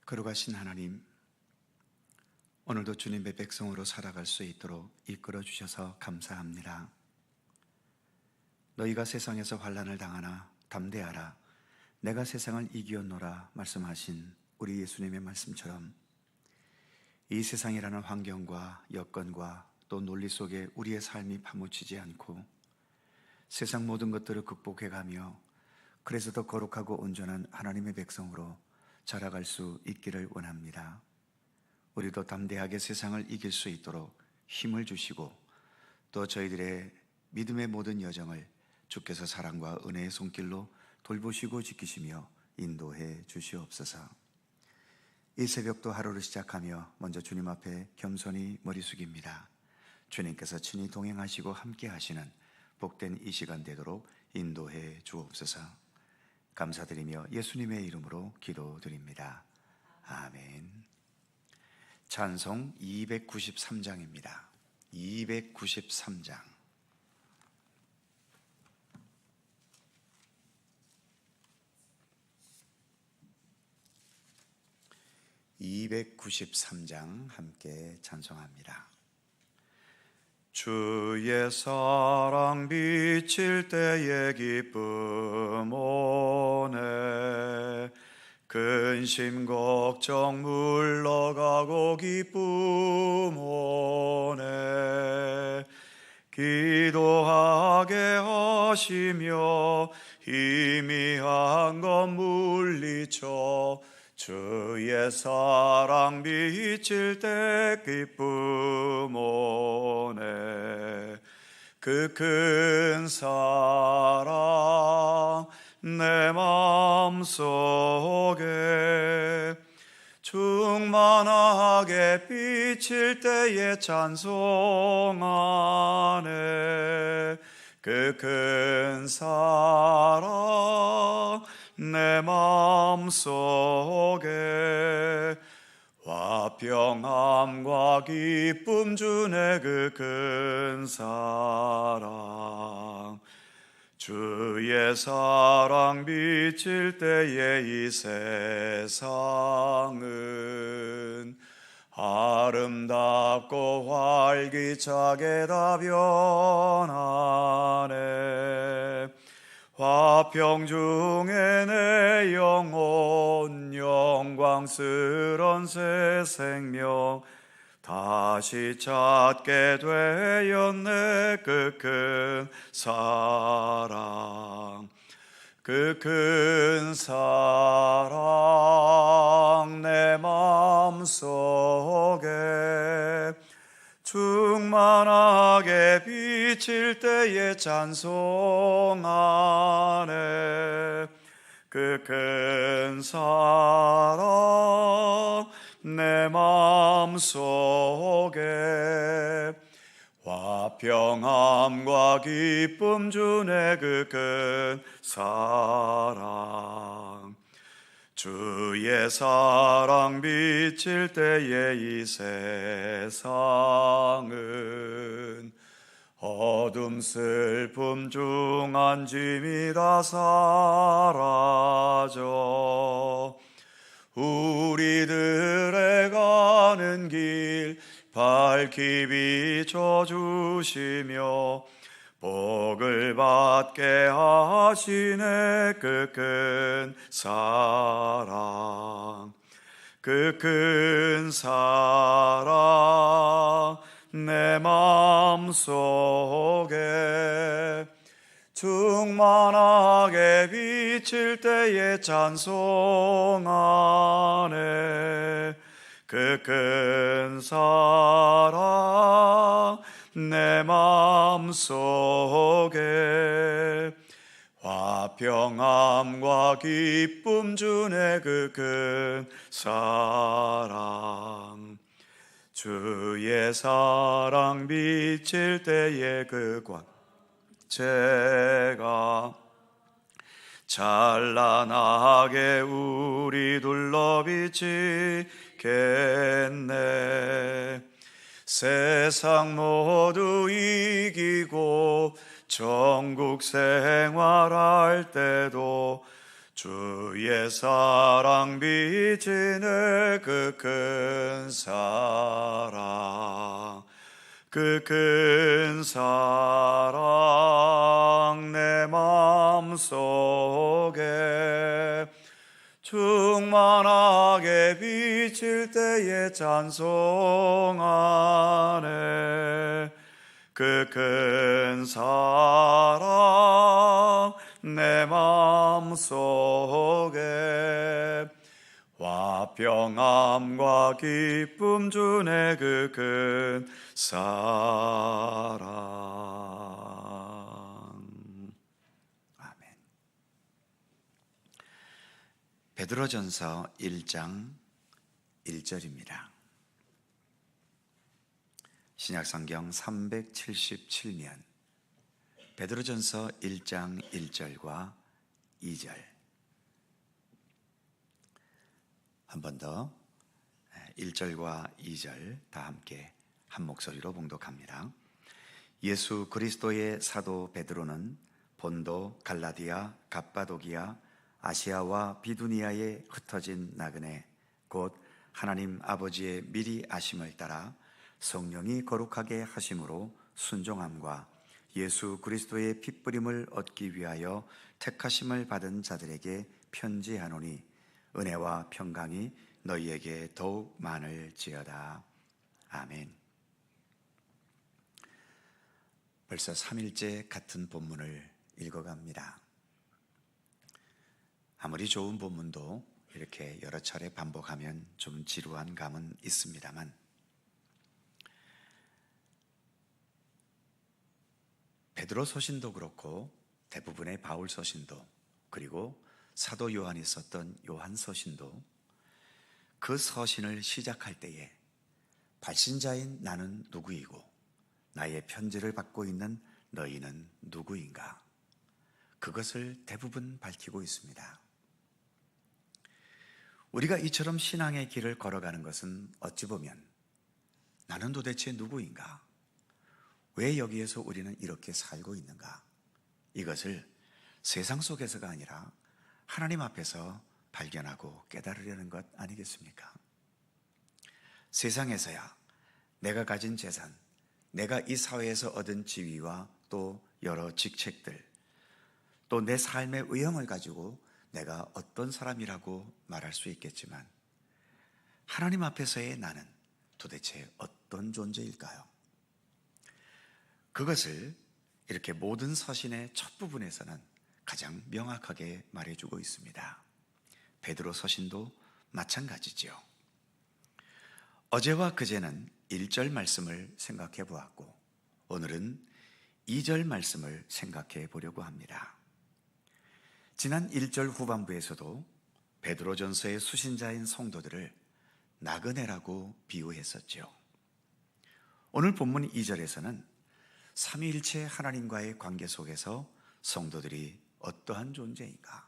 거룩하신 하나님, 오늘도 주님의 백성으로 살아갈 수 있도록 이끌어 주셔서 감사합니다. 너희가 세상에서 환난을 당하나 담대하라, 내가 세상을 이기었노라 말씀하신 우리 예수님의 말씀처럼 이 세상이라는 환경과 여건과 또 논리 속에 우리의 삶이 파묻히지 않고 세상 모든 것들을 극복해가며 그래서 더 거룩하고 온전한 하나님의 백성으로 자라갈 수 있기를 원합니다. 우리도 담대하게 세상을 이길 수 있도록 힘을 주시고 또 저희들의 믿음의 모든 여정을 주께서 사랑과 은혜의 손길로 돌보시고 지키시며 인도해 주시옵소서. 이 새벽도 하루를 시작하며 먼저 주님 앞에 겸손히 머리 숙입니다. 주님께서 친히 동행하시고 함께 하시는 복된 이 시간 되도록 인도해 주옵소서. 감사드리며 예수님의 이름으로 기도드립니다. 아멘. 찬송 293장입니다. 293장. 함께 찬송합니다. 주의 사랑 비칠 때의 기쁨 오네, 근심 걱정 물러가고 기쁨 오네, 기도하게 하시며 희미한 것 물리쳐 주의 사랑 비칠 때 기쁨 오네, 그 큰 사랑 내 마음속에 충만하게 비칠 때에 찬송하네, 그 큰 사랑 내 마음속에 화평함과 기쁨 주네, 그 큰 사랑. 주의 사랑 비칠 때에 이 세상은 아름답고 활기차게 다 변하네, 화평 중에 내 영혼 영광스런 새 생명 다시 찾게 되었네, 그 큰 사랑. 그 큰 사랑 내 마음속에 충만하게 비칠 때에 찬송하네, 그 큰 사랑 내 마음속에 화평함과 기쁨 주네, 그 큰 사랑. 주의 사랑 비칠 때에 이 세상은 어둠 슬픔 중 안짐이 다 사라져 우리들의 가는 길 밝히 비춰주시며 복을 받게 하시네, 그 큰 사랑. 그 큰 사랑 내 마음속에 충만하게 비칠 때에 찬송하네, 그 큰 사랑 내 마음속에 화평함과 기쁨 주네, 그 큰 사랑. 주의 사랑 비칠 때에 그 광채가 찬란하게 우리 둘러 비치겠네, 세상 모두 이기고 천국 생활할 때도 주의 사랑 비치네 그 큰 사랑, 그 큰 사랑 내 마음속에 충만하게 비칠 때에 찬송하네. 그 큰 사랑 내 마음속에 화평함과 기쁨 주네 그 큰 사랑. 아멘. 베드로전서 1장 1절입니다. 신약성경 377면 베드로전서 1장 1절과 2절 한 번 더 1절과 2절 다 함께 한 목소리로 봉독합니다. 예수 그리스도의 사도 베드로는 본도, 갈라디아, 갑바도기아, 아시아와 비두니아에 흩어진 나그네 곧 하나님 아버지의 미리 아심을 따라 성령이 거룩하게 하심으로 순종함과 예수 그리스도의 핏부림을 얻기 위하여 택하심을 받은 자들에게 편지하노니 은혜와 평강이 너희에게 더욱 많을지어다. 아멘. 벌써 3일째 같은 본문을 읽어갑니다. 아무리 좋은 본문도 이렇게 여러 차례 반복하면 좀 지루한 감은 있습니다만 베드로 서신도 그렇고 대부분의 바울 서신도 그리고 사도 요한이 썼던 요한 서신도 그 서신을 시작할 때에 발신자인 나는 누구이고 나의 편지를 받고 있는 너희는 누구인가? 그것을 대부분 밝히고 있습니다. 우리가 이처럼 신앙의 길을 걸어가는 것은 어찌 보면 나는 도대체 누구인가? 왜 여기에서 우리는 이렇게 살고 있는가? 이것을 세상 속에서가 아니라 하나님 앞에서 발견하고 깨달으려는 것 아니겠습니까? 세상에서야 내가 가진 재산, 내가 이 사회에서 얻은 지위와 또 여러 직책들, 또 내 삶의 의형을 가지고 내가 어떤 사람이라고 말할 수 있겠지만 하나님 앞에서의 나는 도대체 어떤 존재일까요? 그것을 이렇게 모든 서신의 첫 부분에서는 가장 명확하게 말해주고 있습니다. 베드로 서신도 마찬가지죠. 어제와 그제는 1절 말씀을 생각해 보았고 오늘은 2절 말씀을 생각해 보려고 합니다. 지난 1절 후반부에서도 베드로전서의 수신자인 성도들을 나그네라고 비유했었죠. 오늘 본문 2절에서는 삼위일체 하나님과의 관계 속에서 성도들이 어떠한 존재인가,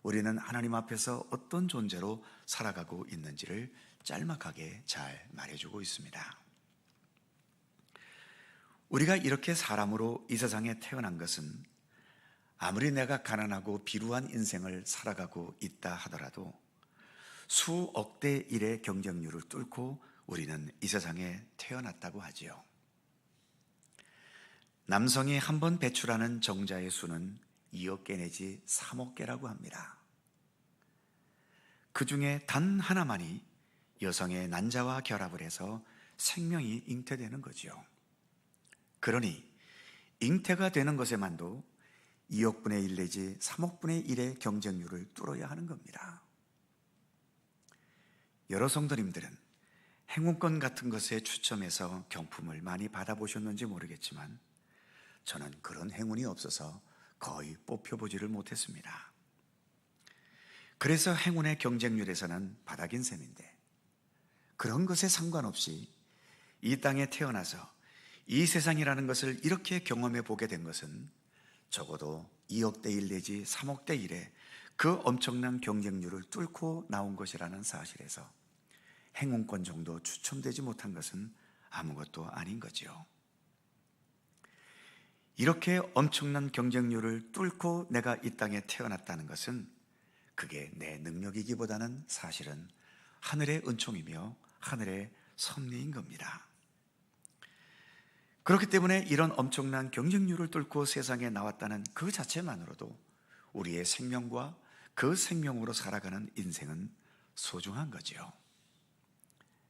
우리는 하나님 앞에서 어떤 존재로 살아가고 있는지를 짤막하게 잘 말해주고 있습니다. 우리가 이렇게 사람으로 이 세상에 태어난 것은 아무리 내가 가난하고 비루한 인생을 살아가고 있다 하더라도 수억 대 1의 경쟁률을 뚫고 우리는 이 세상에 태어났다고 하지요. 남성이 한 번 배출하는 정자의 수는 2억 개 내지 3억 개라고 합니다. 그 중에 단 하나만이 여성의 난자와 결합을 해서 생명이 잉태되는 거지요. 그러니 잉태가 되는 것에만도 2억 분의 1 내지 3억 분의 1의 경쟁률을 뚫어야 하는 겁니다. 여러 성도님들은 행운권 같은 것에 추첨해서 경품을 많이 받아보셨는지 모르겠지만 저는 그런 행운이 없어서 거의 뽑혀보지를 못했습니다. 그래서 행운의 경쟁률에서는 바닥인 셈인데 그런 것에 상관없이 이 땅에 태어나서 이 세상이라는 것을 이렇게 경험해 보게 된 것은 적어도 2억 대 1 내지 3억 대 1의 그 엄청난 경쟁률을 뚫고 나온 것이라는 사실에서 행운권 정도 추첨되지 못한 것은 아무것도 아닌 거지요. 이렇게 엄청난 경쟁률을 뚫고 내가 이 땅에 태어났다는 것은 그게 내 능력이기보다는 사실은 하늘의 은총이며 하늘의 섭리인 겁니다. 그렇기 때문에 이런 엄청난 경쟁률을 뚫고 세상에 나왔다는 그 자체만으로도 우리의 생명과 그 생명으로 살아가는 인생은 소중한 거지요.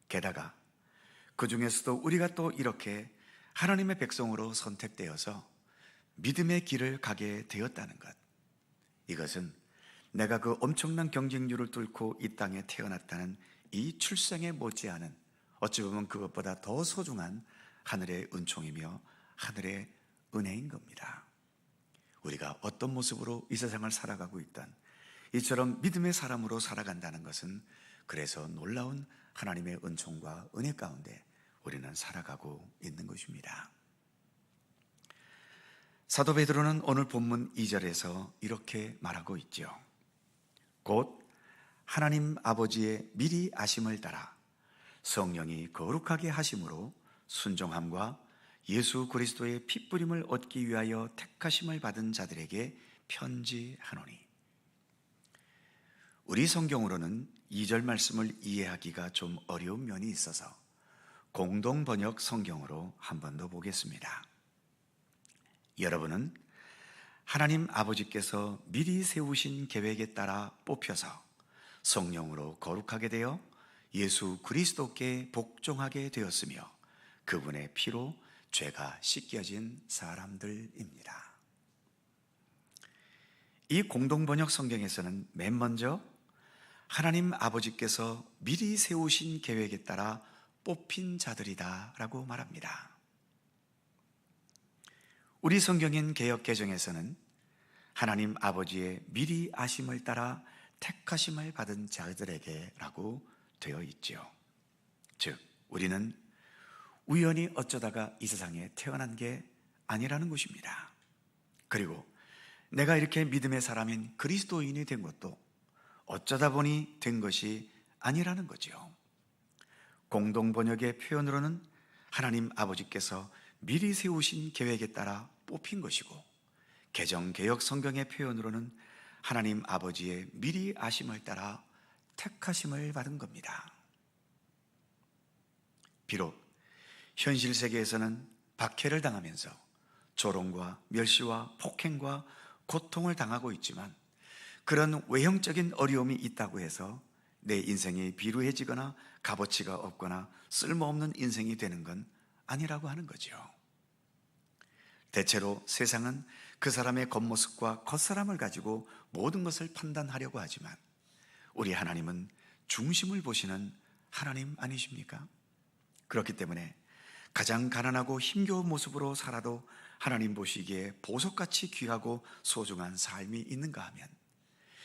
게다가 그 중에서도 우리가 또 이렇게 하나님의 백성으로 선택되어서 믿음의 길을 가게 되었다는 것, 이것은 내가 그 엄청난 경쟁률을 뚫고 이 땅에 태어났다는 이 출생에 못지않은, 어찌 보면 그것보다 더 소중한 하늘의 은총이며 하늘의 은혜인 겁니다. 우리가 어떤 모습으로 이 세상을 살아가고 있던 이처럼 믿음의 사람으로 살아간다는 것은 그래서 놀라운 하나님의 은총과 은혜 가운데 우리는 살아가고 있는 것입니다. 사도 베드로는 오늘 본문 2절에서 이렇게 말하고 있죠. 곧 하나님 아버지의 미리 아심을 따라 성령이 거룩하게 하심으로 순종함과 예수 그리스도의 핏부림을 얻기 위하여 택하심을 받은 자들에게 편지하노니. 우리 성경으로는 2절 말씀을 이해하기가 좀 어려운 면이 있어서 공동번역 성경으로 한 번 더 보겠습니다. 여러분은 하나님 아버지께서 미리 세우신 계획에 따라 뽑혀서 성령으로 거룩하게 되어 예수 그리스도께 복종하게 되었으며 그분의 피로 죄가 씻겨진 사람들입니다. 이 공동번역 성경에서는 맨 먼저 하나님 아버지께서 미리 세우신 계획에 따라 뽑힌 자들이다 라고 말합니다. 우리 성경인 개역개정에서는 하나님 아버지의 미리 아심을 따라 택하심을 받은 자들에게 라고 되어 있죠. 즉 우리는 우연히 어쩌다가 이 세상에 태어난 게 아니라는 것입니다. 그리고 내가 이렇게 믿음의 사람인 그리스도인이 된 것도 어쩌다 보니 된 것이 아니라는 거죠. 공동번역의 표현으로는 하나님 아버지께서 미리 세우신 계획에 따라 뽑힌 것이고, 개정개역 성경의 표현으로는 하나님 아버지의 미리 아심을 따라 택하심을 받은 겁니다. 비록 현실 세계에서는 박해를 당하면서 조롱과 멸시와 폭행과 고통을 당하고 있지만, 그런 외형적인 어려움이 있다고 해서 내 인생이 비루해지거나 값어치가 없거나 쓸모없는 인생이 되는 건 아니라고 하는 거죠. 대체로 세상은 그 사람의 겉모습과 겉사람을 가지고 모든 것을 판단하려고 하지만 우리 하나님은 중심을 보시는 하나님 아니십니까? 그렇기 때문에 가장 가난하고 힘겨운 모습으로 살아도 하나님 보시기에 보석같이 귀하고 소중한 삶이 있는가 하면,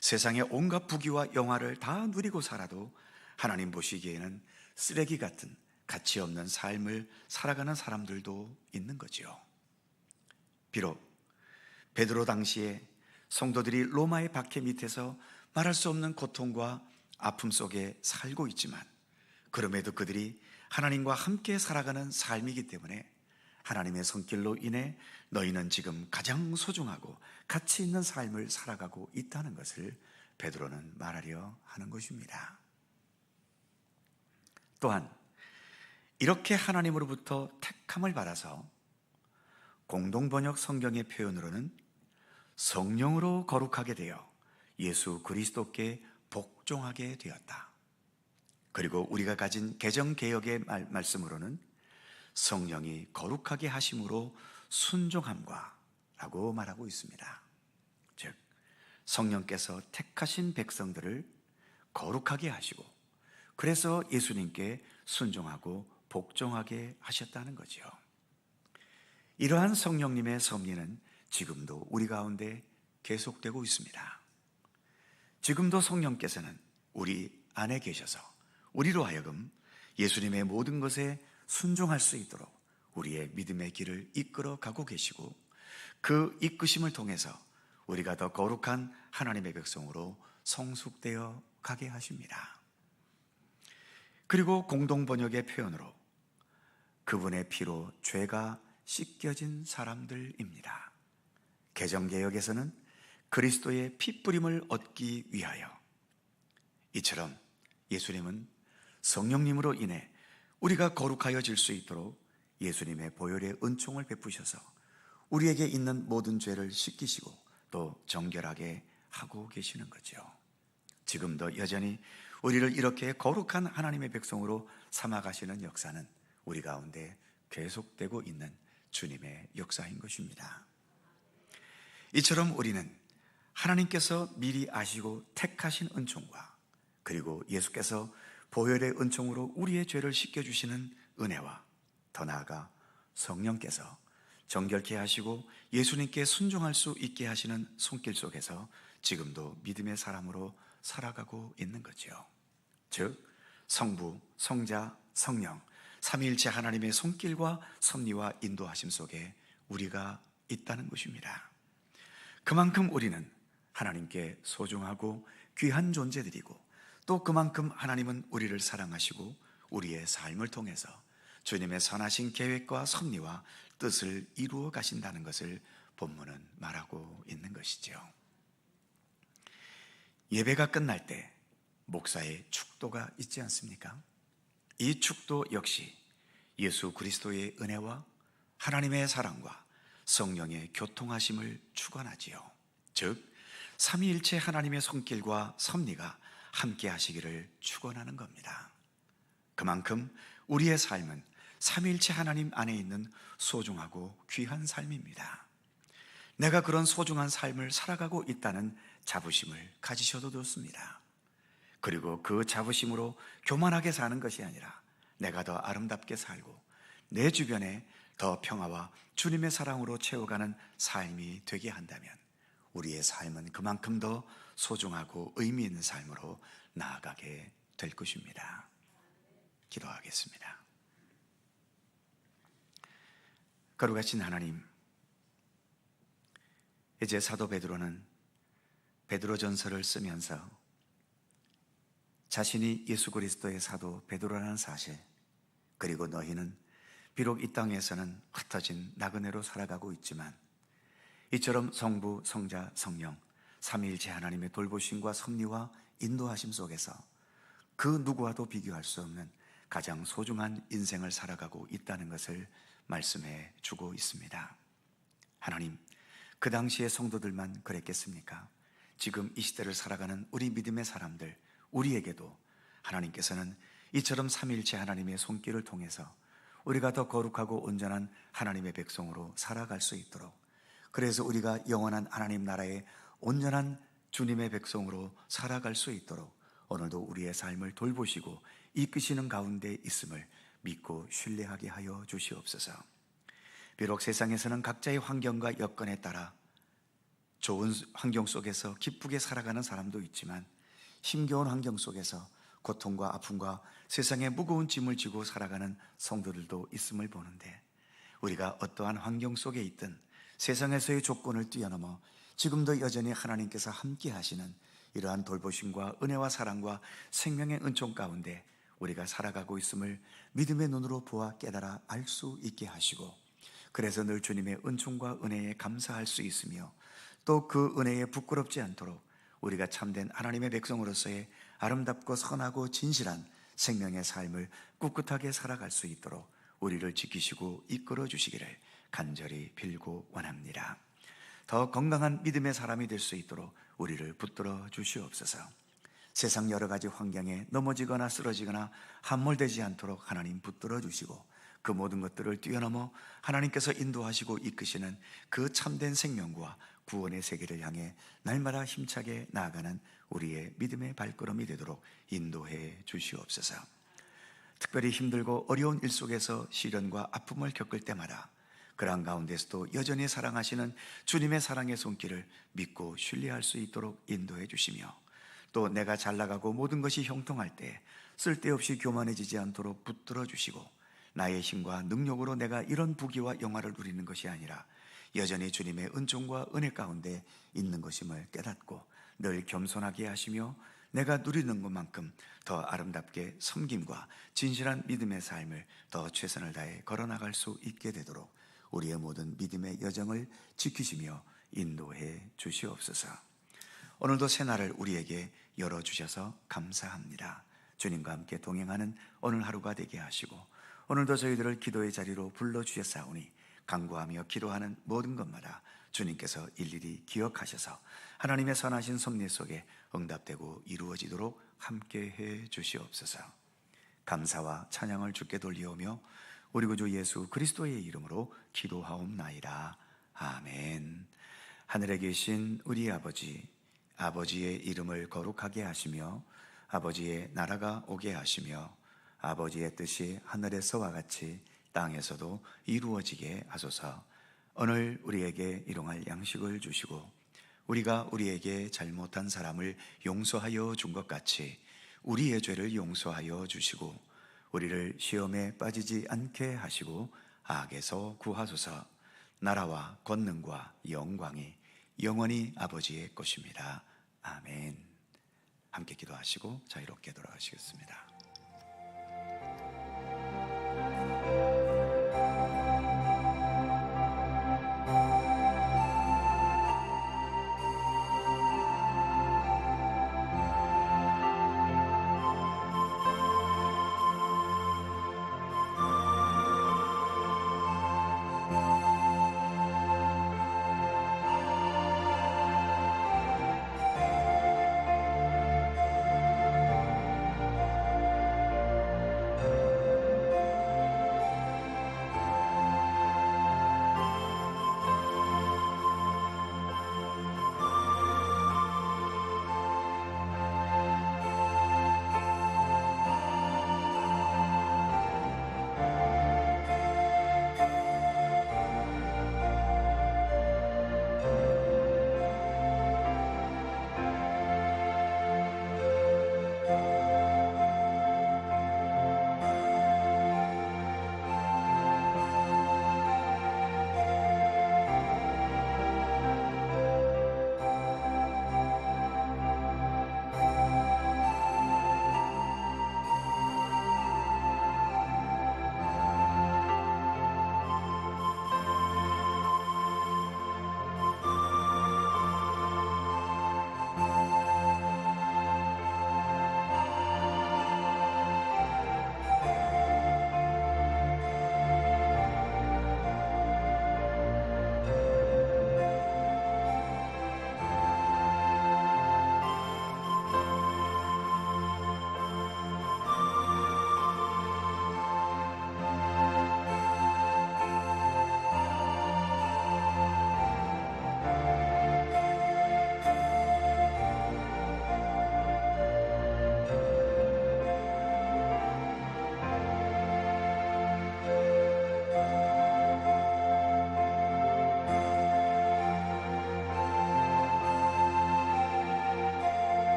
세상의 온갖 부귀와 영화를 다 누리고 살아도 하나님 보시기에는 쓰레기 같은 가치 없는 삶을 살아가는 사람들도 있는 거지요. 비록 베드로 당시에 성도들이 로마의 박해 밑에서 말할 수 없는 고통과 아픔 속에 살고 있지만, 그럼에도 그들이 하나님과 함께 살아가는 삶이기 때문에 하나님의 손길로 인해 너희는 지금 가장 소중하고 가치 있는 삶을 살아가고 있다는 것을 베드로는 말하려 하는 것입니다. 또한 이렇게 하나님으로부터 택함을 받아서 공동번역 성경의 표현으로는 성령으로 거룩하게 되어 예수 그리스도께 복종하게 되었다. 그리고 우리가 가진 개정개역의 말씀으로는 성령이 거룩하게 하심으로 순종함과 라고 말하고 있습니다. 즉 성령께서 택하신 백성들을 거룩하게 하시고, 그래서 예수님께 순종하고 복종하게 하셨다는 거죠. 이러한 성령님의 섭리는 지금도 우리 가운데 계속되고 있습니다. 지금도 성령께서는 우리 안에 계셔서 우리로 하여금 예수님의 모든 것에 순종할 수 있도록 우리의 믿음의 길을 이끌어 가고 계시고, 그 이끄심을 통해서 우리가 더 거룩한 하나님의 백성으로 성숙되어 가게 하십니다. 그리고 공동번역의 표현으로 그분의 피로 죄가 씻겨진 사람들입니다. 개정개역에서는 그리스도의 핏부림을 얻기 위하여. 이처럼 예수님은 성령님으로 인해 우리가 거룩하여질 수 있도록 예수님의 보혈의 은총을 베푸셔서 우리에게 있는 모든 죄를 씻기시고 또 정결하게 하고 계시는 거죠. 지금도 여전히 우리를 이렇게 거룩한 하나님의 백성으로 삼아가시는 역사는 우리 가운데 계속되고 있는 주님의 역사인 것입니다. 이처럼 우리는 하나님께서 미리 아시고 택하신 은총과 그리고 예수께서 보혈의 은총으로 우리의 죄를 씻겨주시는 은혜와 더 나아가 성령께서 정결케 하시고 예수님께 순종할 수 있게 하시는 손길 속에서 지금도 믿음의 사람으로 살아가고 있는 거죠. 즉 성부, 성자, 성령 삼위일체 하나님의 손길과 섭리와 인도하심 속에 우리가 있다는 것입니다. 그만큼 우리는 하나님께 소중하고 귀한 존재들이고 또 그만큼 하나님은 우리를 사랑하시고 우리의 삶을 통해서 주님의 선하신 계획과 섭리와 뜻을 이루어 가신다는 것을 본문은 말하고 있는 것이죠. 예배가 끝날 때 목사의 축도가 있지 않습니까? 이 축도 역시 예수 그리스도의 은혜와 하나님의 사랑과 성령의 교통하심을 축원하지요. 즉 삼위일체 하나님의 손길과 섭리가 함께 하시기를 축원하는 겁니다. 그만큼 우리의 삶은 삼위일체 하나님 안에 있는 소중하고 귀한 삶입니다. 내가 그런 소중한 삶을 살아가고 있다는 자부심을 가지셔도 좋습니다. 그리고 그 자부심으로 교만하게 사는 것이 아니라 내가 더 아름답게 살고 내 주변에 더 평화와 주님의 사랑으로 채워가는 삶이 되게 한다면 우리의 삶은 그만큼 더 소중하고 의미 있는 삶으로 나아가게 될 것입니다. 기도하겠습니다. 거룩하신 하나님, 이제 사도 베드로는 베드로전서를 쓰면서 자신이 예수 그리스도의 사도 베드로라는 사실, 그리고 너희는 비록 이 땅에서는 흩어진 나그네로 살아가고 있지만 이처럼 성부, 성자, 성령 삼위일체 하나님의 돌보심과 섭리와 인도하심 속에서 그 누구와도 비교할 수 없는 가장 소중한 인생을 살아가고 있다는 것을 말씀해 주고 있습니다. 하나님, 그 당시의 성도들만 그랬겠습니까? 지금 이 시대를 살아가는 우리 믿음의 사람들, 우리에게도 하나님께서는 이처럼 삼위일체 하나님의 손길을 통해서 우리가 더 거룩하고 온전한 하나님의 백성으로 살아갈 수 있도록, 그래서 우리가 영원한 하나님 나라의 온전한 주님의 백성으로 살아갈 수 있도록 오늘도 우리의 삶을 돌보시고 이끄시는 가운데 있음을 믿고 신뢰하게 하여 주시옵소서. 비록 세상에서는 각자의 환경과 여건에 따라 좋은 환경 속에서 기쁘게 살아가는 사람도 있지만 힘겨운 환경 속에서 고통과 아픔과 세상의 무거운 짐을 지고 살아가는 성도들도 있음을 보는데, 우리가 어떠한 환경 속에 있든 세상에서의 조건을 뛰어넘어 지금도 여전히 하나님께서 함께 하시는 이러한 돌보심과 은혜와 사랑과 생명의 은총 가운데 우리가 살아가고 있음을 믿음의 눈으로 보아 깨달아 알 수 있게 하시고, 그래서 늘 주님의 은총과 은혜에 감사할 수 있으며 또 그 은혜에 부끄럽지 않도록 우리가 참된 하나님의 백성으로서의 아름답고 선하고 진실한 생명의 삶을 꿋꿋하게 살아갈 수 있도록 우리를 지키시고 이끌어 주시기를 간절히 빌고 원합니다. 더 건강한 믿음의 사람이 될 수 있도록 우리를 붙들어 주시옵소서. 세상 여러 가지 환경에 넘어지거나 쓰러지거나 함몰되지 않도록 하나님 붙들어 주시고, 그 모든 것들을 뛰어넘어 하나님께서 인도하시고 이끄시는 그 참된 생명과 구원의 세계를 향해 날마다 힘차게 나아가는 우리의 믿음의 발걸음이 되도록 인도해 주시옵소서. 특별히 힘들고 어려운 일 속에서 시련과 아픔을 겪을 때마다 그러한 가운데서도 여전히 사랑하시는 주님의 사랑의 손길을 믿고 신뢰할 수 있도록 인도해 주시며, 또 내가 잘 나가고 모든 것이 형통할 때 쓸데없이 교만해지지 않도록 붙들어 주시고, 나의 힘과 능력으로 내가 이런 부귀와 영화를 누리는 것이 아니라 여전히 주님의 은총과 은혜 가운데 있는 것임을 깨닫고 늘 겸손하게 하시며 내가 누리는 것만큼 더 아름답게 섬김과 진실한 믿음의 삶을 더 최선을 다해 걸어나갈 수 있게 되도록 우리의 모든 믿음의 여정을 지키시며 인도해 주시옵소서. 오늘도 새날을 우리에게 열어주셔서 감사합니다. 주님과 함께 동행하는 오늘 하루가 되게 하시고 오늘도 저희들을 기도의 자리로 불러주셨사오니 간구하며 기도하는 모든 것마다 주님께서 일일이 기억하셔서 하나님의 선하신 섭리 속에 응답되고 이루어지도록 함께해 주시옵소서. 감사와 찬양을 주께 돌리오며 우리 구주 예수 그리스도의 이름으로 기도하옵나이다. 아멘. 하늘에 계신 우리 아버지, 아버지의 이름을 거룩하게 하시며 아버지의 나라가 오게 하시며 아버지의 뜻이 하늘에서와 같이 땅에서도 이루어지게 하소서. 오늘 우리에게 일용할 양식을 주시고 우리가 우리에게 잘못한 사람을 용서하여 준 것 같이 우리의 죄를 용서하여 주시고 우리를 시험에 빠지지 않게 하시고 악에서 구하소서. 나라와 권능과 영광이 영원히 아버지의 것입니다. 아멘. 함께 기도하시고 자유롭게 돌아가시겠습니다.